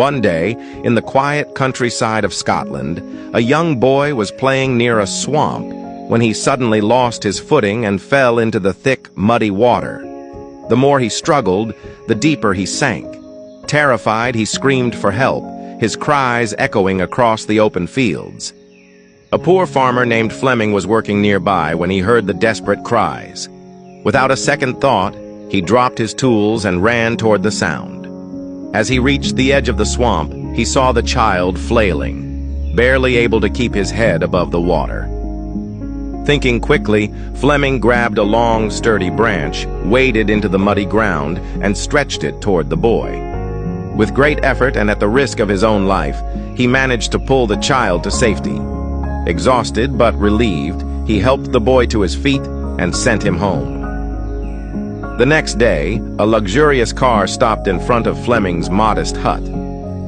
One day, in the quiet countryside of Scotland, a young boy was playing near a swamp when he suddenly lost his footing and fell into the thick, muddy water. The more he struggled, the deeper he sank. Terrified, he screamed for help, his cries echoing across the open fields. A poor farmer named Fleming was working nearby when he heard the desperate cries. Without a second thought, he dropped his tools and ran toward the sound. As he reached the edge of the swamp, he saw the child flailing, barely able to keep his head above the water. Thinking quickly, Fleming grabbed a long, sturdy branch, waded into the muddy ground, and stretched it toward the boy. With great effort and at the risk of his own life, he managed to pull the child to safety. Exhausted but relieved, he helped the boy to his feet and sent him home. The next day, a luxurious car stopped in front of Fleming's modest hut.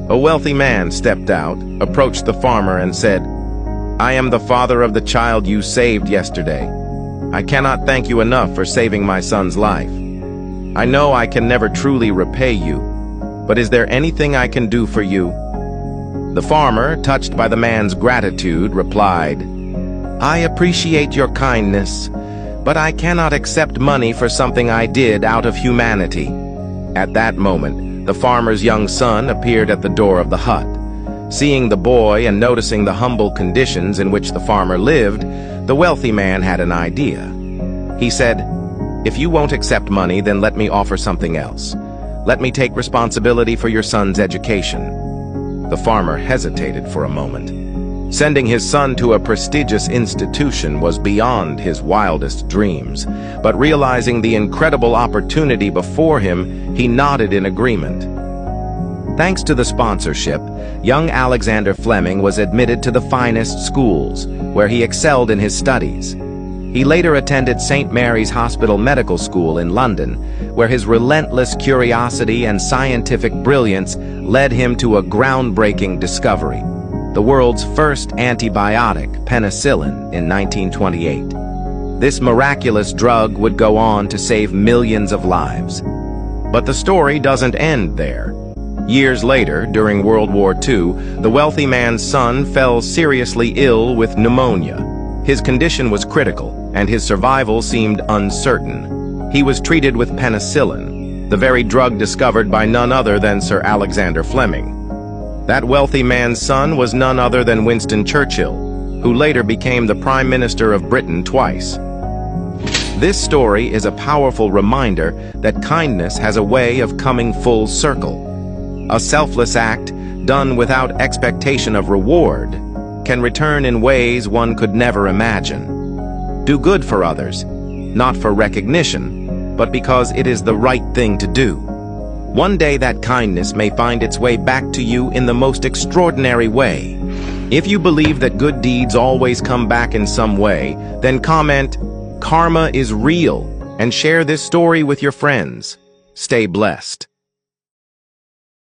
A wealthy man stepped out, approached the farmer, and said, "I am the father of the child you saved yesterday. I cannot thank you enough for saving my son's life. I know I can never truly repay you, but is there anything I can do for you?" The farmer, touched by the man's gratitude, replied, "I appreciate your kindness, but I cannot accept money for something I did out of humanity." At that moment, the farmer's young son appeared at the door of the hut. Seeing the boy and noticing the humble conditions in which the farmer lived, the wealthy man had an idea. He said, "If you won't accept money, then let me offer something else. Let me take responsibility for your son's education." The farmer hesitated for a moment. Sending his son to a prestigious institution was beyond his wildest dreams, but realizing the incredible opportunity before him, he nodded in agreement. Thanks to the sponsorship, young Alexander Fleming was admitted to the finest schools, where he excelled in his studies. He later attended St. Mary's Hospital Medical School in London, where his relentless curiosity and scientific brilliance led him to a groundbreaking discovery: the world's first antibiotic, penicillin, in 1928. This miraculous drug would go on to save millions of lives. But the story doesn't end there. Years later, during World War II, the wealthy man's son fell seriously ill with pneumonia. His condition was critical, and his survival seemed uncertain. He was treated with penicillin, the very drug discovered by none other than Sir Alexander Fleming. That wealthy man's son was none other than Winston Churchill, who later became the Prime Minister of Britain twice. This story is a powerful reminder that kindness has a way of coming full circle. A selfless act, done without expectation of reward, can return in ways one could never imagine. Do good for others, not for recognition, but because it is the right thing to do. One day that kindness may find its way back to you in the most extraordinary way. If you believe that good deeds always come back in some way, then comment, "Karma is real," and share this story with your friends. Stay blessed.